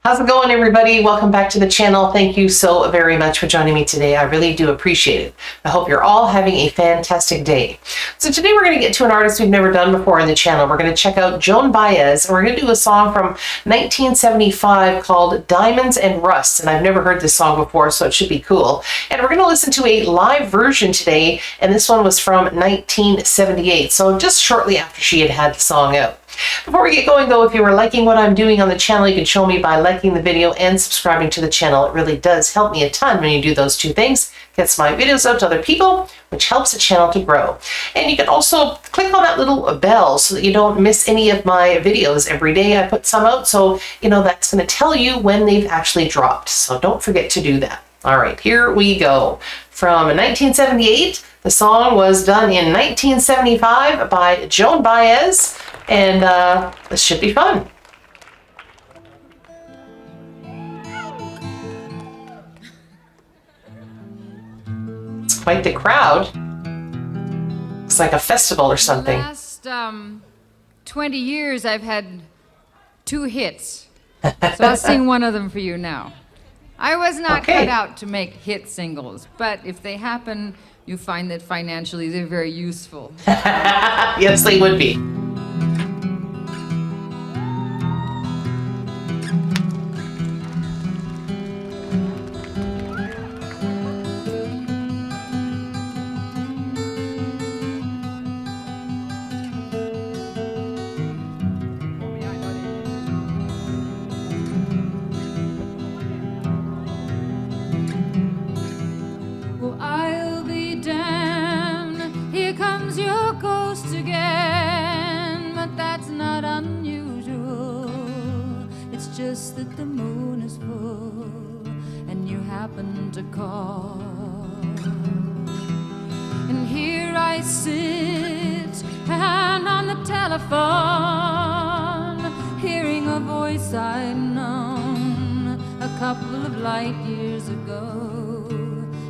How's it going, everybody? Welcome back to the channel. Thank you so very much for joining me today. I really do appreciate it. I hope you're all having a fantastic day. So today we're going to get to an artist we've never done before on the channel. We're going to check out JOAN BAEZ, and we're going to do a song from 1975 called Diamonds and Rust. And I've never heard this song before, so it should be cool. And we're going to listen to a live version today, and this one was from 1978, so just shortly after she had the song out. Before we get going though, if you are liking what I'm doing on the channel, you can show me by liking the video and subscribing to the channel. It really does help me a ton when you do those two things. Gets my videos out to other people, which helps the channel to grow. And you can also click on that little bell so that you don't miss any of my videos. Every day I put some out, so you know that's going to tell you when they've actually dropped. So don't forget to do that. All right, here we go. From 1978, the song was done in 1975 by JOAN BAEZ. And this should be fun. It's quite the crowd. It's like a festival or something. The last 20 years I've had 2 hits. So I'll sing one of them for you now. I was not cut out to make hit singles, but if they happen, you find that financially they're very useful. Yes, they would be. Your ghost again, but that's not unusual. It's just that the moon is full and you happen to call. And here I sit and on the telephone, hearing a voice I'd known a couple of light years ago,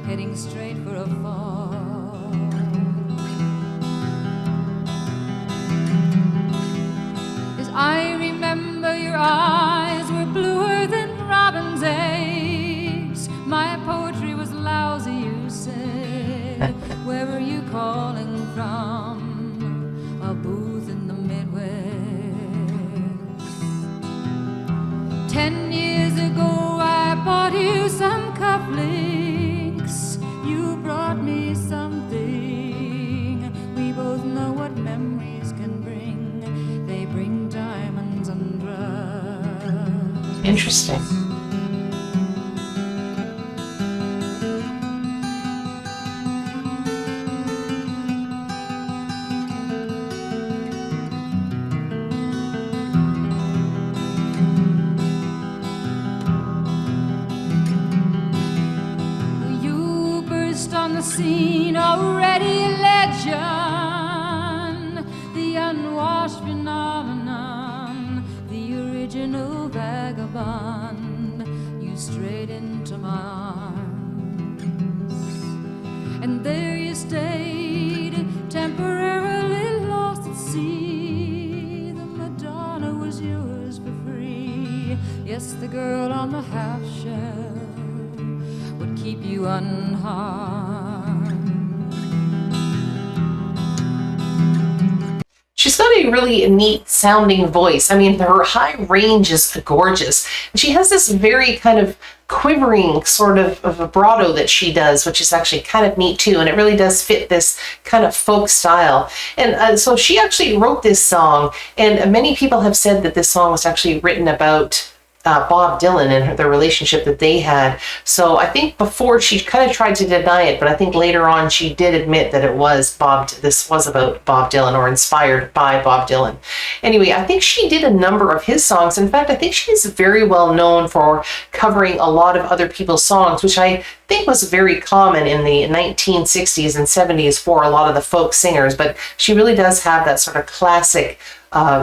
heading straight for a fall. I remember your eyes were bluer than robin's eggs. My poetry was lousy, you said. Where were you calling from? A booth in the Midwest. 10 years ago I bought you some cufflinks. You brought me something. We both know what memories can bring. They bring diamonds and rust. Interesting. You burst on the scene, already a legend, the unwashed phenomenon, the original vagabond. You strayed into my arms, and there you stayed, temporarily lost at sea. The Madonna was yours for free. Yes, the girl on the half shell would keep you unharmed. She's got a really neat sounding voice. I mean, her high range is gorgeous. And she has this very kind of quivering sort of vibrato that she does, which is actually kind of neat too. And it really does fit this kind of folk style. And so she actually wrote this song. And many people have said that this song was actually written about Bob Dylan and the relationship that they had. So I think before she kind of tried to deny it, but I think later on she did admit that this was about Bob Dylan or inspired by Bob Dylan. Anyway, I think she did a number of his songs. In fact, I think she's very well known for covering a lot of other people's songs, which I think was very common in the 1960s and 70s for a lot of the folk singers. But she really does have that sort of classic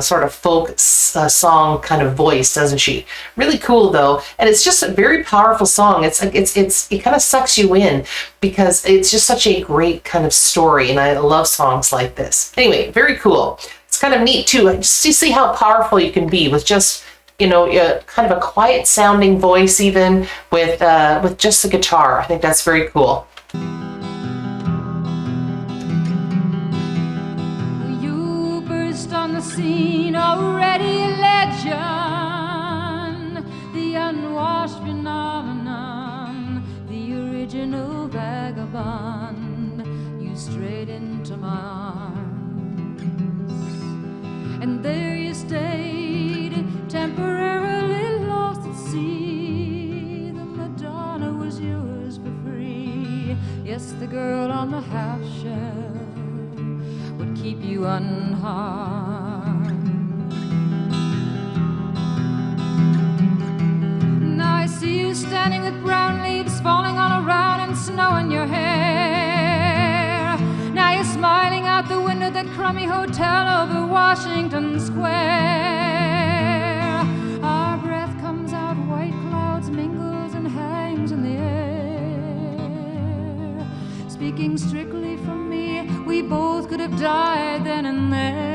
sort of folk song kind of voice, doesn't she? Really cool though, and it's just a very powerful song. It kind of sucks you in because it's just such a great kind of story, and I love songs like this. Anyway, very cool. It's kind of neat too, just to see how powerful you can be with just you know, kind of a quiet sounding voice, even with just the guitar. I think that's very cool. You burst on the scene, already a legend, the unwashed phenomenon, the original vagabond. You strayed into my arms, and there you stayed, temporarily lost at sea. The Madonna was yours for free. Yes, the girl on the half shell would keep you unharmed. Now I see you standing with brown leaves falling all around and snow in your hair. Now you're smiling out the window of that crummy hotel over Washington Square. Our breath comes out, white clouds mingles and hangs in the air. Speaking strictly for me, we both could have died then and there.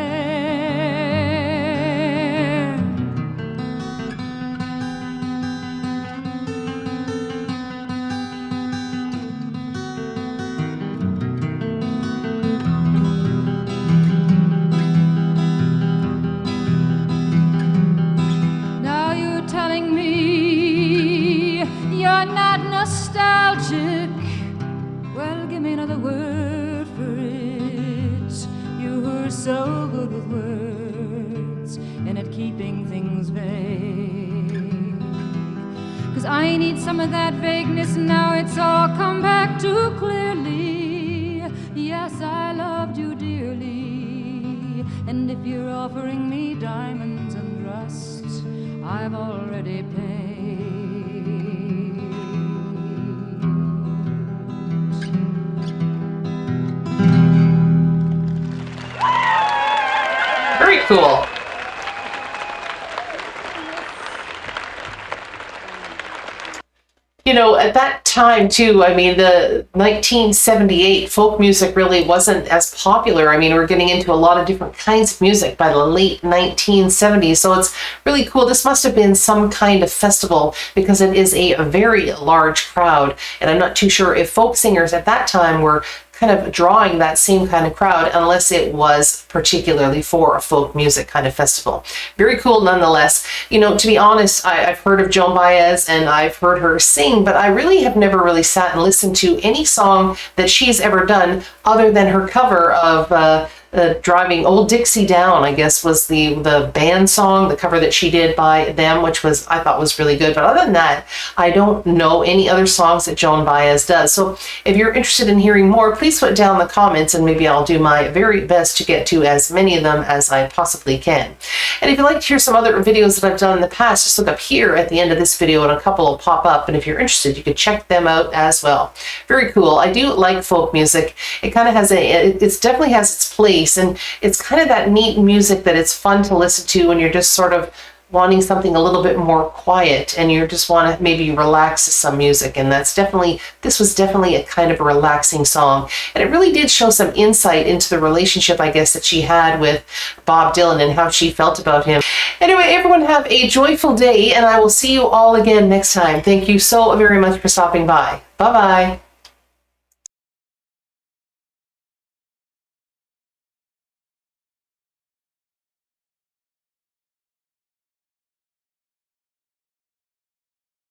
Now you're telling me you're not nostalgic. Well, give me another word for it. You were so good with words and at keeping things vague. 'Cause I need some of that vagueness now. It's all come back too clearly. Yes, I loved you dearly, and if you're offering me diamonds and rust, I've already paid. Very cool. You know, at that time too, I mean, the 1978 folk music really wasn't as popular. I mean, we're getting into a lot of different kinds of music by the late 1970s. So it's really cool. This must have been some kind of festival because it is a very large crowd. And I'm not too sure if folk singers at that time were kind of drawing that same kind of crowd, unless it was particularly for a folk music kind of festival. Very cool nonetheless. You know, to be honest, I've heard of Joan Baez and I've heard her sing, but I really have never really sat and listened to any song that she's ever done other than her cover of Driving Old Dixie Down, I guess, was the band song, the cover that she did by them, which I thought was really good. But other than that, I don't know any other songs that Joan Baez does. So if you're interested in hearing more, please put down in the comments and maybe I'll do my very best to get to as many of them as I possibly can. And if you'd like to hear some other videos that I've done in the past, just look up here at the end of this video and a couple will pop up. And if you're interested, you could check them out as well. Very cool. I do like folk music. It kind of has it definitely has its place. And it's kind of that neat music that it's fun to listen to when you're just sort of wanting something a little bit more quiet and you just want to maybe relax to some music. And this was definitely a kind of a relaxing song. And it really did show some insight into the relationship, I guess, that she had with Bob Dylan and how she felt about him. Anyway, everyone have a joyful day and I will see you all again next time. Thank you so very much for stopping by. Bye-bye.